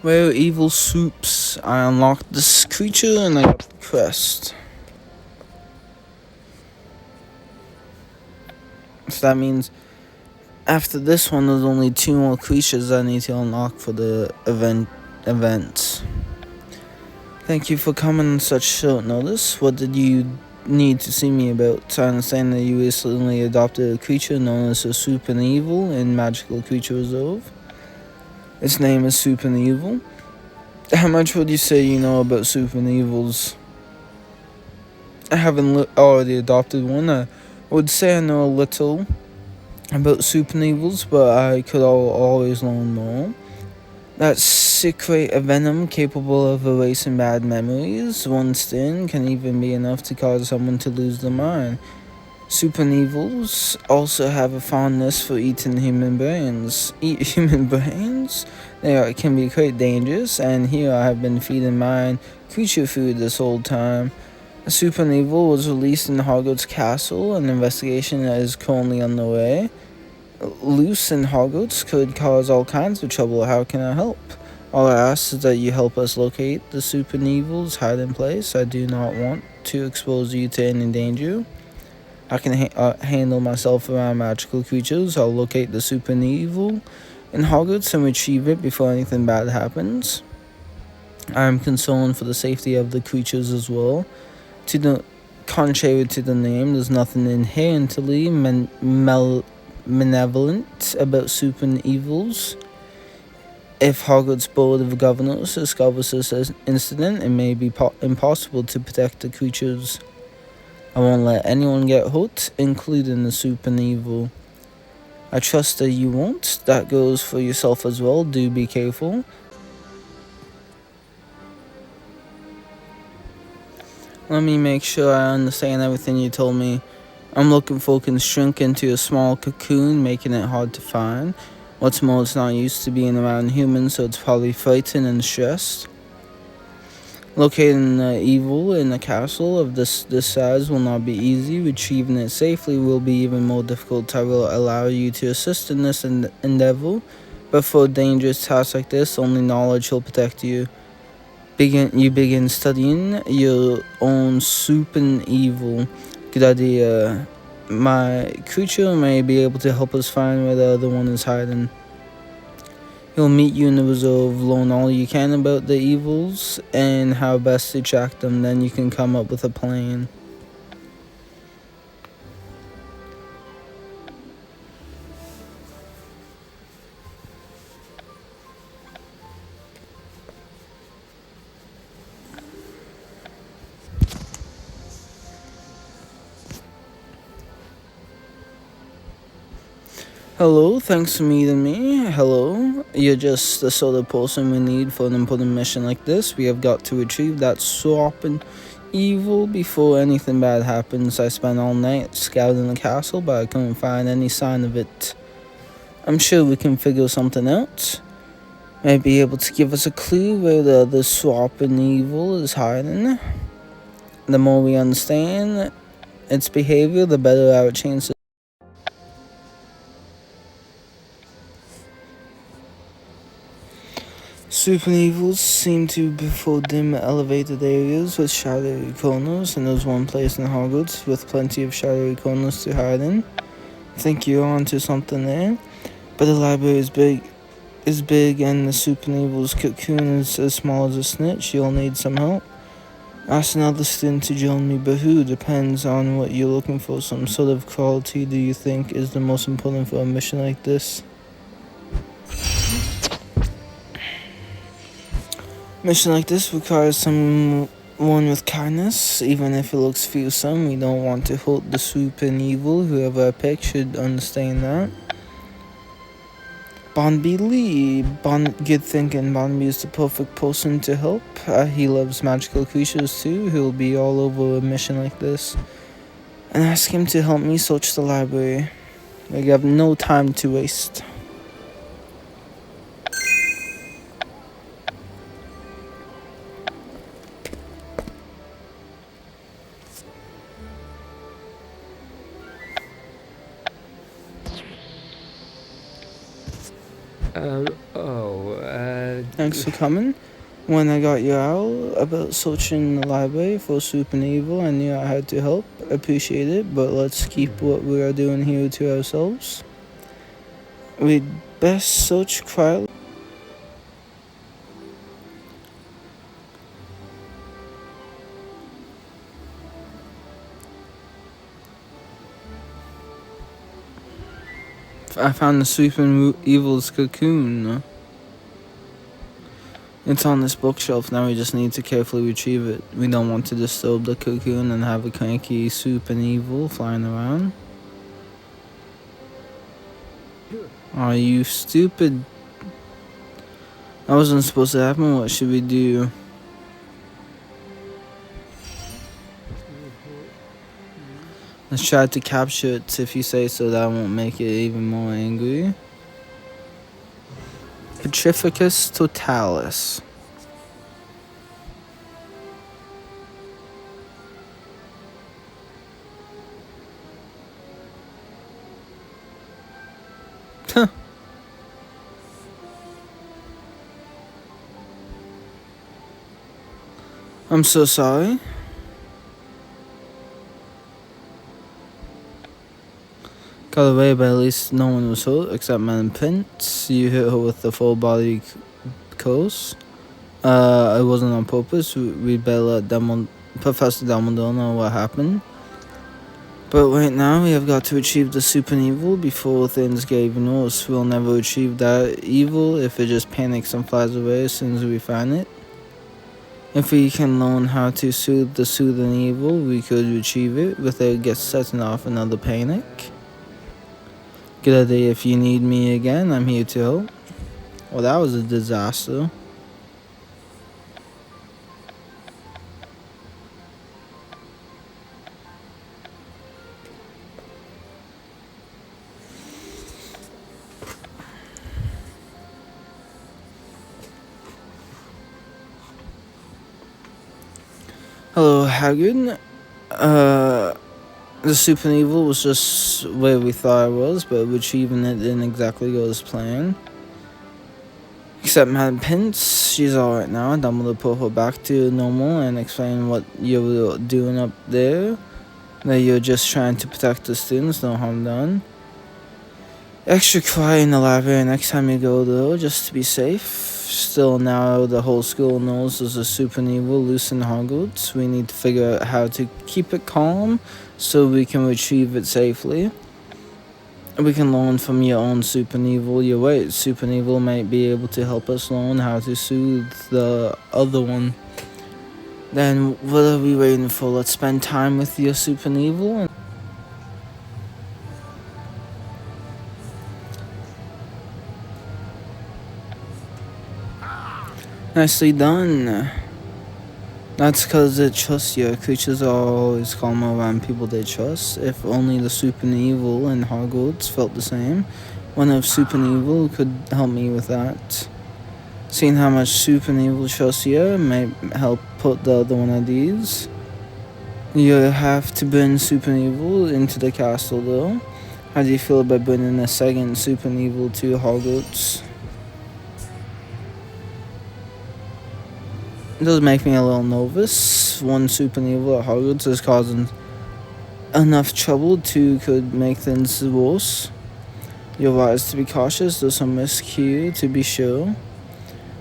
Well, evil Swoops. I unlocked this creature and I got the quest. So that means after this one, there's only 2 more creatures I need to unlock for the event. Thank you for coming on such short notice. What did you need to see me about? I understand that you recently adopted a creature known as a Soup and Evil in Magical Creature Reserve. Its name is Soup and Evil. How much would you say you know about Soup and Evils? I haven't already adopted one. I would say I know a little about Soup and Evils, but I could always learn more. That secret venom capable of erasing bad memories, once in, can even be enough to cause someone to lose their mind. Super Evils also have a fondness for eating human brains. Eat human brains? Can be quite dangerous, and here I have been feeding mine creature food this whole time. Super Evil was released in Hogwarts Castle. An investigation is currently underway. Loose in Hogwarts could cause all kinds of trouble. How can I help? All I ask is that you help us locate the Super Evil's hiding place. I do not want to expose you to any danger. I can handle myself around magical creatures. I'll locate the Super Evil in Hogwarts and retrieve it before anything bad happens. I am concerned for the safety of the creatures as well. Contrary to the name, there's nothing inherently malevolent about Super Evils. If Hogwarts Board of Governors discovers this incident, it may be impossible to protect the creatures. I won't let anyone get hurt, including the Super Evil. I trust that you won't. That goes for yourself as well. Do be careful. Let me make sure I understand everything you told me. I'm looking for can shrink into a small cocoon, making it hard to find. What's more, it's not used to being around humans, so it's probably frightened and stressed. Locating the evil in a castle of this size will not be easy. Retrieving it safely will be even more difficult. I will allow you to assist in this endeavor, but for a dangerous task like this, only knowledge will protect you. Begin studying your own Soup and Evil. Good idea. My creature may be able to help us find where the other one is hiding. He'll meet you in the reserve, learn all you can about the evils and how best to track them. Then you can come up with a plan. Hello, thanks for meeting me. Hello, you're just the sort of person we need for an important mission like this. We have got to retrieve that swapping evil before anything bad happens. I spent all night scouting the castle, but I couldn't find any sign of it. I'm sure we can figure something out. Might be able to give us a clue where the other swapping evil is hiding. The more we understand its behavior, the better our chances. Super evils seem to prefer dim, elevated areas with shadowy corners, and there's one place in Hogwarts with plenty of shadowy corners to hide in. I think you're onto something there. But the library is big, and the Super evil's cocoon is as small as a snitch. You'll need some help. Ask another student to join me, but who depends on what you're looking for. Some sort of quality do you think is the most important for a mission like this? Mission like this requires someone with kindness, even if it looks fearsome. We don't want to hurt the Soup and Evil. Whoever I pick should understand that. Bonby Lee. Good thinking. Bonby is the perfect person to help. He loves magical creatures too. He'll be all over a mission like this. And ask him to help me search the library. We have no time to waste. Thanks for coming. When I got you out about searching the library for Soup and Evil, I knew I had to help. Appreciate it, but let's keep what we are doing here to ourselves. We'd best search quietly. I found the Soup and Evil's cocoon. It's on this bookshelf now, we just need to carefully retrieve it. We don't want to disturb the cocoon and have a cranky Soup and Evil flying around. Are you stupid? That wasn't supposed to happen, what should we do? Let's try to capture it if you say so, that won't make it even more angry. Petrificus totalis. I'm so sorry. Got away, but at least no one was hurt except Madam Prince. You hit her with the full body curse. It wasn't on purpose. We'd better let Professor Dumbledore know what happened. But right now, we have got to achieve the Soup and Evil before things get even worse. We'll never achieve that evil if it just panics and flies away as soon as we find it. If we can learn how to soothe the soothing evil, we could achieve it without it setting off another panic. Good idea. If you need me again, I'm here to help. Well, that was a disaster. Hello, Hagrid. The Soup and Evil was just where we thought it was, but achieving it didn't exactly go as planned. Except Madam Pince, she's alright now. Dumbledore put her back to normal and explained what you were doing up there. That you're just trying to protect the students, no harm done. Extra quiet in the library next time you go though, just to be safe. Still, now the whole school knows there's a Soup and Evil loose in Hogwarts. We need to figure out how to keep it calm so we can retrieve it safely. We can learn from your own Soup and Evil. You're right, Soup and Evil might be able to help us learn how to soothe the other one. Then what are we waiting for? Let's spend time with your Soup and Evil. Nicely done. That's because it trusts you. Creatures are always calm around people they trust. If only the Soup and Evil in Hogwarts felt the same. One of Soup and Evil could help me with that. Seeing how much Soup and Evil trusts you may help put the other one at ease. You have to bring Soup and Evil into the castle though. How do you feel about bringing a second Soup and Evil to Hogwarts? It does make me a little nervous. One Soup and Evil at Hogwarts is causing enough trouble, two could make things worse. You're wise to be cautious, there's some risk here to be sure.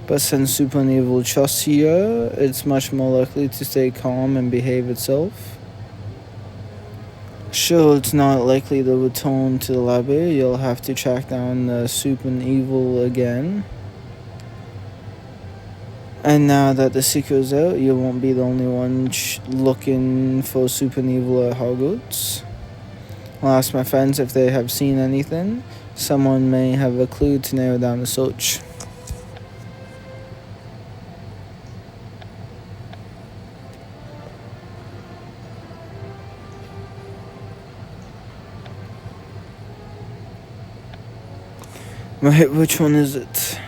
But since Soup and Evil trusts you, it's much more likely to stay calm and behave itself. Sure, it's not likely to return to the library. You'll have to track down the Soup and Evil again. And now that the secret's out, you won't be the only one looking for Soup and Evil at Hogwarts. I'll ask my friends if they have seen anything. Someone may have a clue to narrow down the search. Right, which one is it?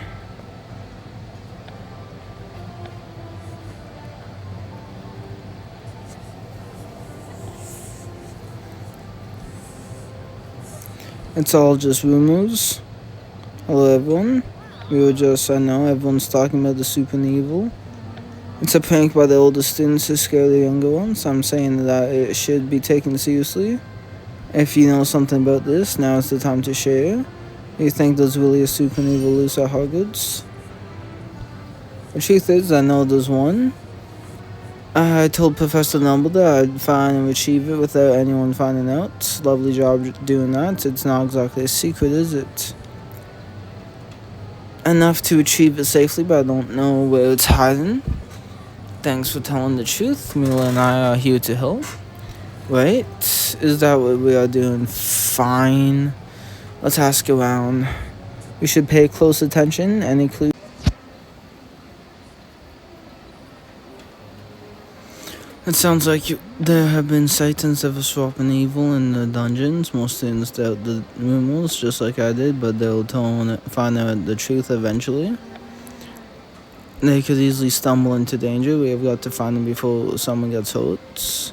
It's all just rumors. Hello everyone. We were just, I know, everyone's talking about the super and evil. It's a prank by the older students to scare the younger ones. I'm saying that it should be taken seriously. If you know something about this, now is the time to share. You think there's really a super and evil loose at Hogwarts? The truth is, I know there's one. I told Professor Dumbledore I'd find and retrieve it without anyone finding out. Lovely job doing that. It's not exactly a secret, is it? Enough to retrieve it safely, but I don't know where it's hiding. Thanks for telling the truth. Mila and I are here to help. Right? Is that what we are doing? Fine. Let's ask around. We should pay close attention. Any clues? It sounds like there have been sightings of a swap and evil in the dungeons. Most students doubt the rumors, just like I did, but they'll find out the truth eventually. They could easily stumble into danger. We have got to find them before someone gets hurt.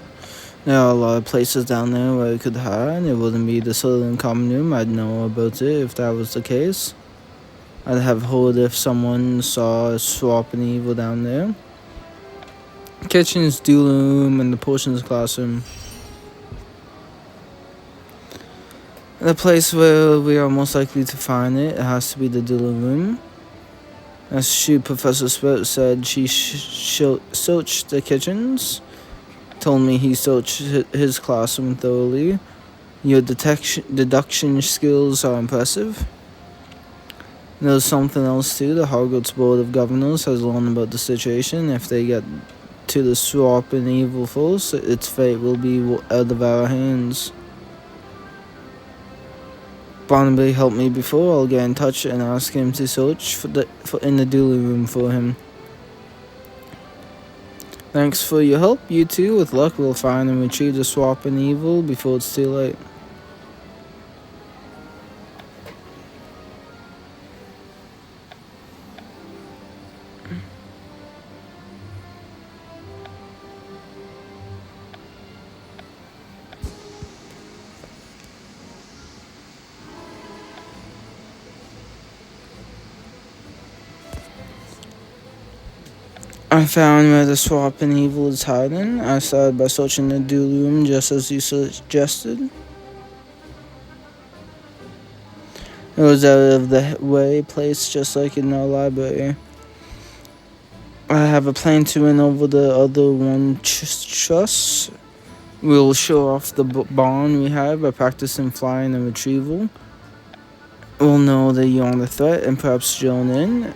There are a lot of places down there where we could hide. It wouldn't be the Southern Common Room. I'd know about it if that was the case. I'd have heard if someone saw a swap and evil down there. Kitchen's duel room and the potions classroom. The place where we are most likely to find it has to be the duel room. As Professor Sprout said, she searched the kitchens. Told me he searched his classroom thoroughly. Your deduction skills are impressive. There's something else too. The Hogwarts Board of Governors has learned about the situation. If they get to the swap and evil force, its fate will be out of our hands. Barnaby helped me before. I'll get in touch and ask him to search in the dueling room for him. Thanks for your help. You too. With luck, we'll find and retrieve the swap and evil before it's too late. I found where the swap and evil is hiding. I started by searching the duel room just as you suggested. It was out of the way place just like in our library. I have a plan to win over the other one trust. We'll show off the bond we have by practicing flying and retrieval. We'll know that you're on the threat and perhaps join in.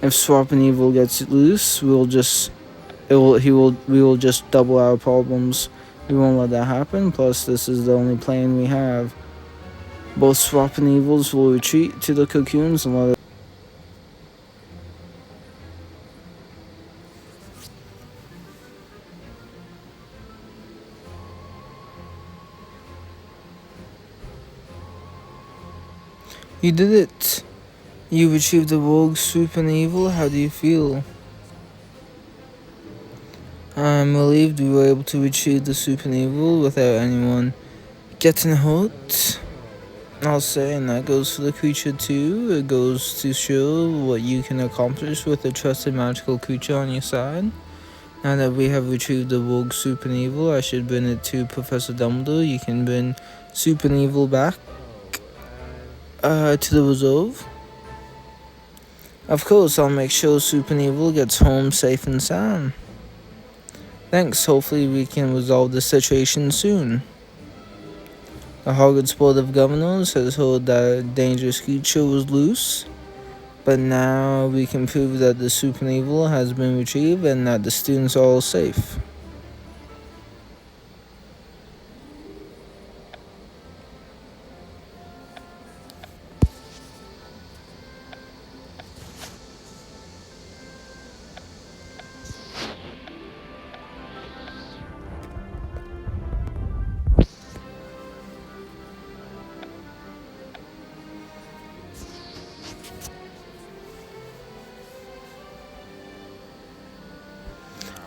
If swap and evil gets loose, we will just double our problems. We won't let that happen. Plus, this is the only plan we have. Both swap and evils will retreat to the cocoons and let it. You did it. You retrieved the rogue swoop and evil. How do you feel? I'm relieved we were able to retrieve the swoop and evil without anyone getting hurt. I'll say, and that goes for the creature too. It goes to show what you can accomplish with a trusted magical creature on your side. Now that we have retrieved the rogue swoop and evil, I should bring it to Professor Dumbledore. You can bring swoop and evil back to the reserve. Of course, I'll make sure Swoop and Evil gets home safe and sound. Thanks, hopefully we can resolve the situation soon. The Hogwarts Board of Governors has heard that a dangerous creature was loose, but now we can prove that the Swoop and Evil has been retrieved and that the students are all safe.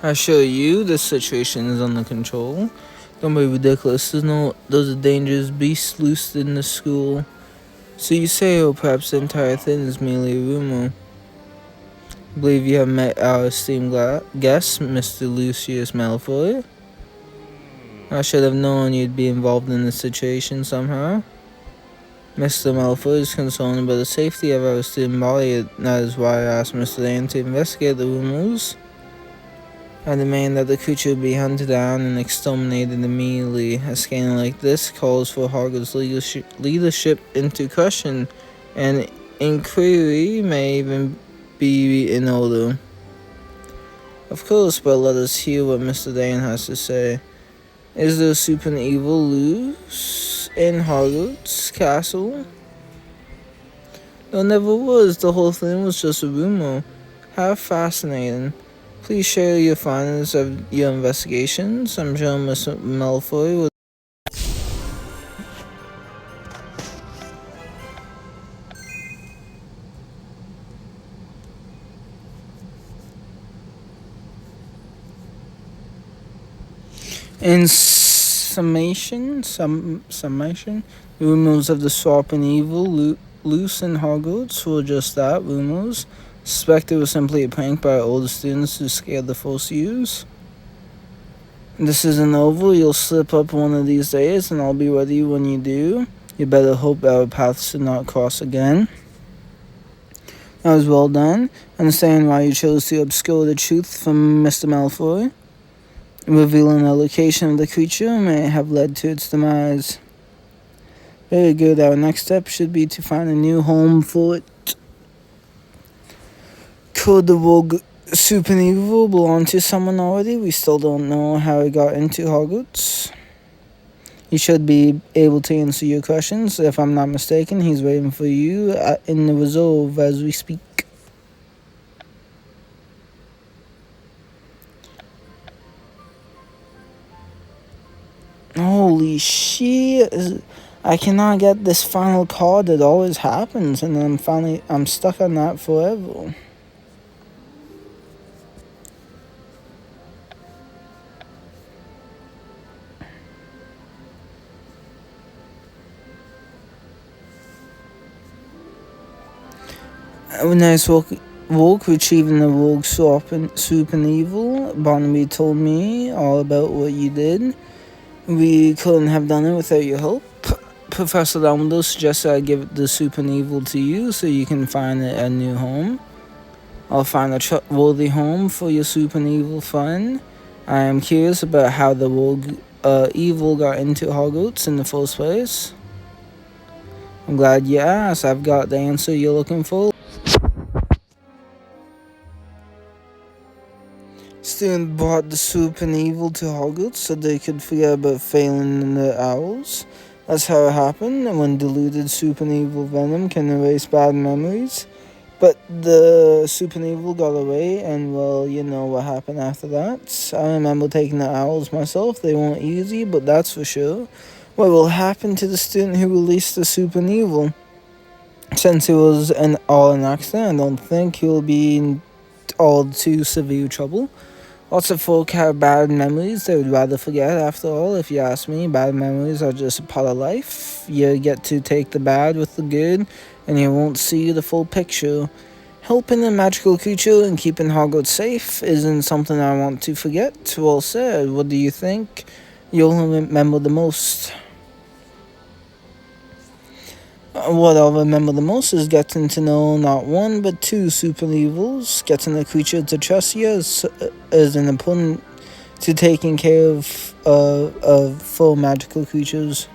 I assure you, the situation is under control. Don't be ridiculous. There's a dangerous beast loose in the school. So you say, or perhaps the entire thing is merely a rumor. I believe you have met our esteemed guest, Mr. Lucius Malfoy. I should have known you'd be involved in this situation somehow. Mr. Malfoy is concerned about the safety of our student body. That is why I asked Mr. Dane to investigate the rumors. I demand that the creature be hunted down and exterminated immediately. A scandal like this calls for Hogwarts leadership into question. An inquiry may even be in order. Of course, but let us hear what Mr. Dane has to say. Is there super evil loose in Hogwarts Castle? There never was. The whole thing was just a rumor. How fascinating. Please share your findings of your investigations. I'm sure Mr. Malfoy will. In summation, rumors of the swap and evil loose in Hogwarts were just that, rumors. Suspect it was simply a prank by older students to scare the first years. This isn't over. You'll slip up one of these days, and I'll be ready when you do. You better hope our paths do not cross again. That was well done. Understand why you chose to obscure the truth from Mr. Malfoy. Revealing the location of the creature may have led to its demise. Very good. Our next step should be to find a new home for it. Could the rogue super evil belong to someone already? We still don't know how it got into Hogwarts. He should be able to answer your questions. If I'm not mistaken, he's waiting for you in the reserve as we speak. Holy shit. I cannot get this final card. It always happens, and I'm stuck on that forever. A nice walk retrieving the rogue soup and evil. Barnaby told me all about what you did. We couldn't have done it without your help. Professor Dumbledore suggested I give the soup and evil to you so you can find a new home. I'll find a trustworthy home for your soup and evil friend. I am curious about how the rogue evil got into Hogwarts in the first place. I'm glad you asked. I've got the answer you're looking for. Student brought the soup and evil to Hogwarts so they could forget about failing in the owls. That's how it happened, and when diluted soup and evil venom can erase bad memories. But the soup and evil got away, and well, you know what happened after that. I remember taking the owls myself. They weren't easy, but that's for sure. What will happen to the student who released the soup and evil? Since it was an accident, I don't think he'll be in all too severe trouble. Lots of folk have bad memories they would rather forget. After all, if you ask me, bad memories are just a part of life. You get to take the bad with the good, and you won't see the full picture. Helping a magical creature and keeping Hogwarts safe isn't something I want to forget. Well said. What do you think you'll remember the most? What I'll remember the most is getting to know not one but two super evils. Getting a creature to trust you is an important to taking care of full magical creatures.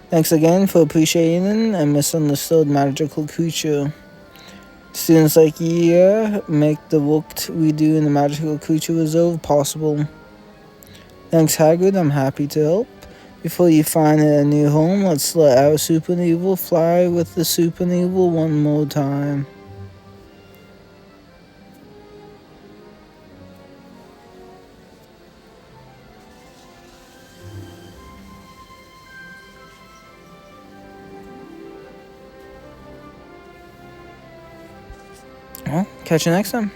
Thanks again for appreciating a misunderstood magical creature. Students like you make the work we do in the Magical Creature Reserve possible. Thanks, Hagrid. I'm happy to help. Before you find a new home, let's let our super evil fly with the super evil one more time. Well, catch you next time.